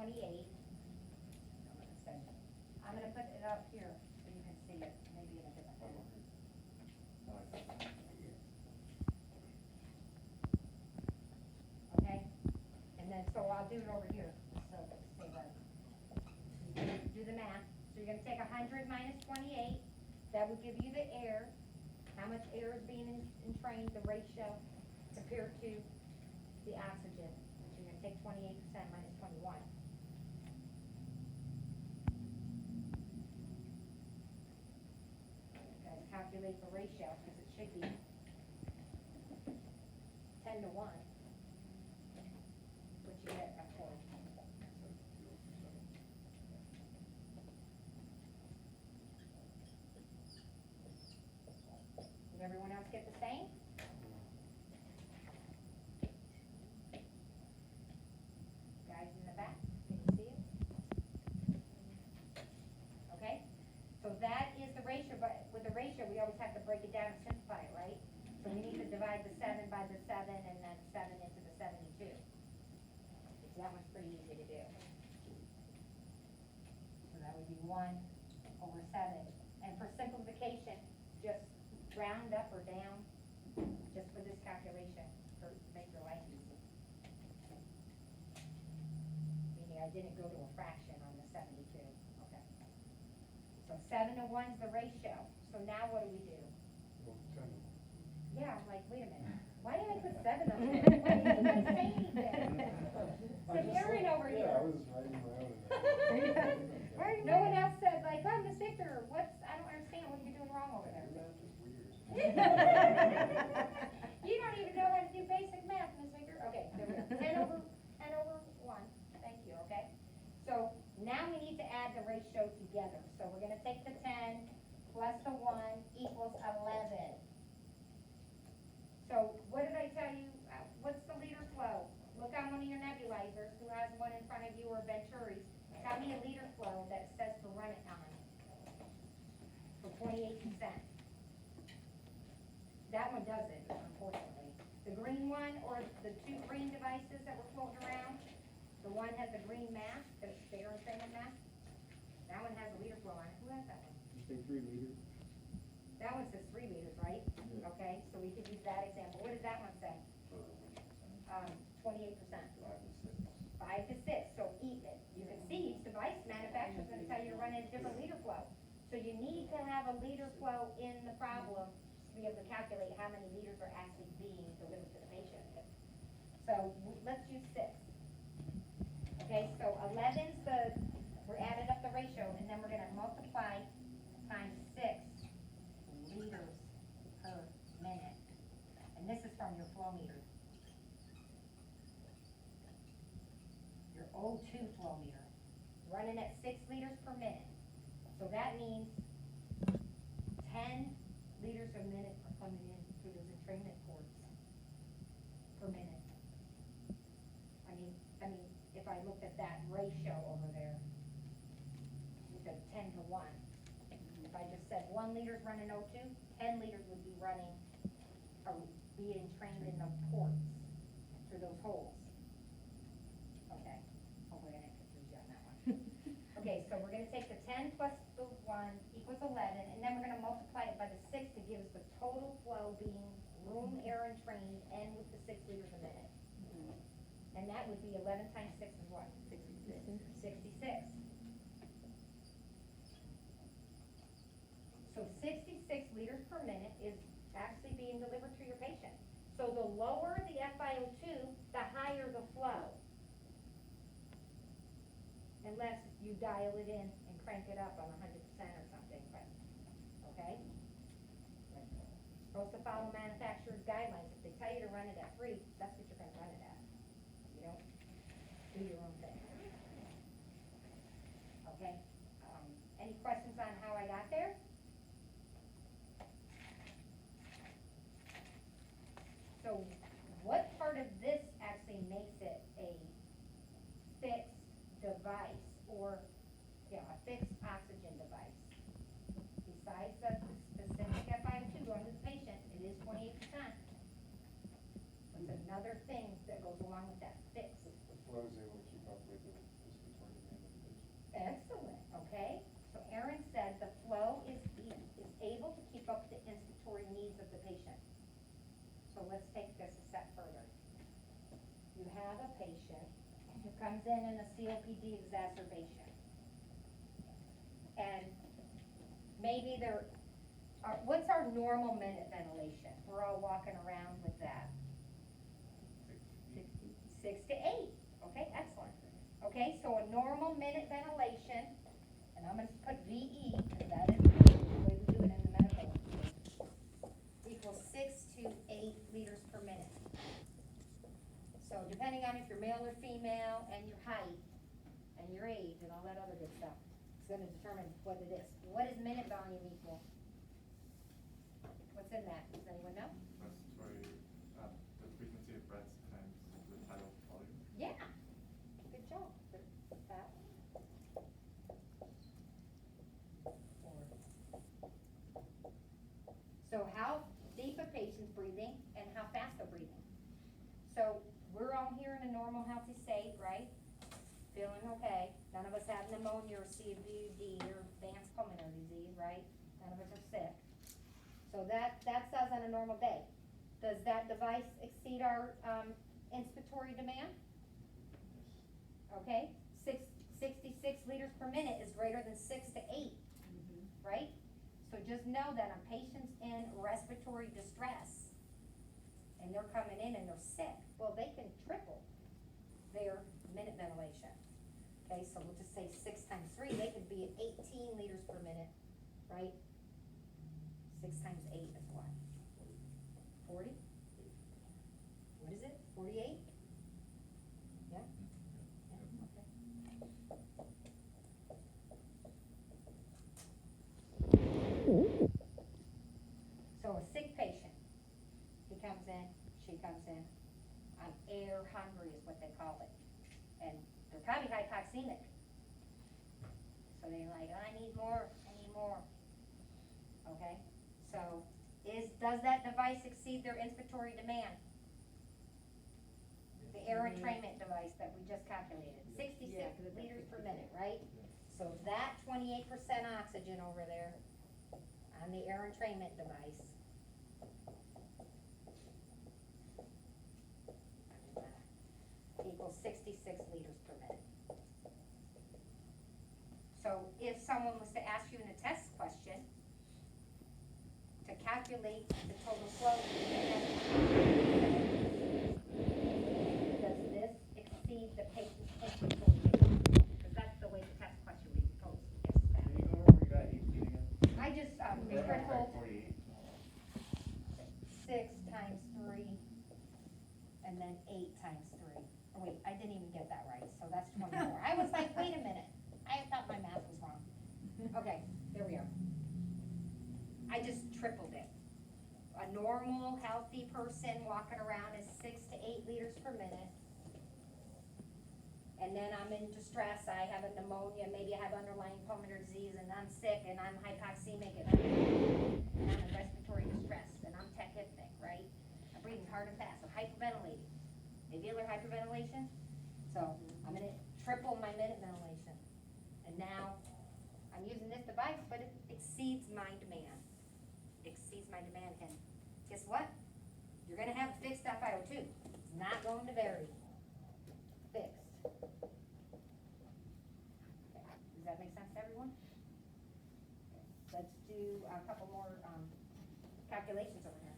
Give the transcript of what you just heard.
28. I'm gonna put it up here so you can see it, maybe in a different way. Okay, and then, so I'll do it over here, so stay right. Do the math, so you're gonna take 100 minus 28, that would give you the air, how much air is being entrained, the ratio, compared to the oxygen. So you're gonna take 28% minus 21. You guys calculate the ratio, because it should be 10 to 1. Which you get, of course. Did everyone else get the same? Guys in the back, can you see it? Okay, so that is the ratio, but with the ratio, we always have to break it down and simplify it, right? So we need to divide the 7 by the 7 and then 7 into the 72. So that one's pretty easy to do. So that would be 1 over 7. And for simplification, just round up or down, just for this calculation, to make your life easy. Meaning I didn't go to a fraction on the 72, okay. So 7 to 1 is the ratio, so now what do we do? Yeah, I'm like, wait a minute, why did I put 7 up there? Why didn't you guys say anything? So Aaron over here. Yeah, I was writing my own. No one else said like, oh, Miss Victor, I don't understand, what are you doing wrong over there? Your math is weird. You don't even know how to do basic math, Miss Victor. Okay, there we go. 10 over 1. Thank you, okay? So now we need to add the ratio together. So we're going to take the 10 plus the 1 equals 11. So what did I tell you? What's the liter flow? Look on one of your nebulizers, who has one in front of you, or Venturi's. Tell me a liter flow that says to run it on for 28%. That one doesn't, unfortunately. The green one, or the 2 green devices that were floating around, the one has a green mask, the air entrainment mask. That one has a liter flow on it. Who has that one? You say 3 liters? That one says 3 liters, right? Yeah. Okay, so we could use that example. What does that one say? 28%. 5 to 6. So you can see each device manufacturer is going to tell you to run at a different liter flow. So you need to have a liter flow in the problem to be able to calculate how many liters are actually being delivered to the patient. So let's use 6. Okay, so 11's we're adding up the ratio, and then we're going to multiply times 6 liters per minute. And this is from your flow meter. Your O2 flow meter, running at 6 liters per minute. So that means 10 liters a minute are coming in through those entrainment ports per minute. I mean, if I looked at that ratio over there, with the 10 to 1, if I just said 1 liter is running O2, 10 liters would be running, or being trained in the ports through those holes. Okay, hopefully I didn't confuse you on that one. Okay, so we're gonna take the 10 plus the 1 equals 11, and then we're gonna multiply it by the 6 to give us the total flow being room, air, and trained, and with the 6 liters a minute. And that would be 11 times 6 is what? 66. 66. So 66 liters per minute is actually being delivered to your patient. So the lower the FiO2, the higher the flow. Unless you dial it in and crank it up on 100% or something, but, okay? Supposed to follow manufacturer's guidelines. If they tell you to run it at 3, that's what you're gonna run it at. You don't do your own thing. Okay? Any questions on how I got there? So what part of this actually makes it a fixed device, or, a fixed oxygen device? Besides the specific FiO2 going to the patient, it is 28%. What's another thing that goes along with that fixed? The flow is able to keep up with the have a patient who comes in a COPD exacerbation. And maybe what's our normal minute ventilation? We're all walking around with that. 6 to 8. Okay, excellent. Okay, so a normal minute ventilation, and I'm going to put VE, because that is the way we do it in the medical, equals 6 to 8 liters per minute. So depending on if you're male or female, and your height, and your age, and all that other good stuff, it's going to determine what it is. What is minute volume equal? What's in that? Does anyone know? Respiratory, the frequency of breaths times the tidal volume. Yeah. Good job. That. So how deep a patient's breathing and how fast they're breathing. So we're all here in a normal, healthy state, right? Feeling okay. None of us have pneumonia or COPD or advanced pulmonary disease, right? None of us are sick. So that's us on a normal day. Does that device exceed our inspiratory demand? Okay, 66 liters per minute is greater than 6 to 8, right? So just know that on patients in respiratory distress, and they're coming in and they're sick, well, they can triple their minute ventilation. Okay, so we'll just say 6 times 3, they could be at 18 liters per minute, right? 6 times 8 is what? 40? What is it? 48? Yeah? Yeah, okay. So a sick patient, he comes in, she comes in, air hungry is what they call it. And they're probably hypoxemic. So they're like, I need more. Okay? So does that device exceed their inspiratory demand? The air entrainment device that we just calculated, 66 liters per minute, right? So that 28% oxygen over there on the air entrainment device equals 66 liters per minute. So if someone was to ask you in a test question to calculate the total flow, does this exceed the patient's inspiratory demand? Because that's the way the test question would be posed. Can you go over, you got 18 again? I just tripled 6 times 3 and then 8 times 3. Oh wait, I didn't even get that right, so that's 24. I was like, wait a minute, I thought my math was wrong. Okay, there we are. I just tripled it. A normal, healthy person walking around is 6 to 8 liters per minute. And then I'm in distress, I have a pneumonia, maybe I have underlying pulmonary disease, and I'm sick, and I'm hypoxemic, and I'm in respiratory distress, and I'm tachypnic, right? I'm breathing hard and fast, I'm hyperventilating. Alveolar hyperventilation. So I'm gonna triple my minute ventilation. And now I'm using this device, but it exceeds my demand. It exceeds my demand, and guess what? You're gonna have fixed FiO2. It's not going to vary. Fixed. Okay. Does that make sense to everyone? Okay. Let's do a couple more calculations over here.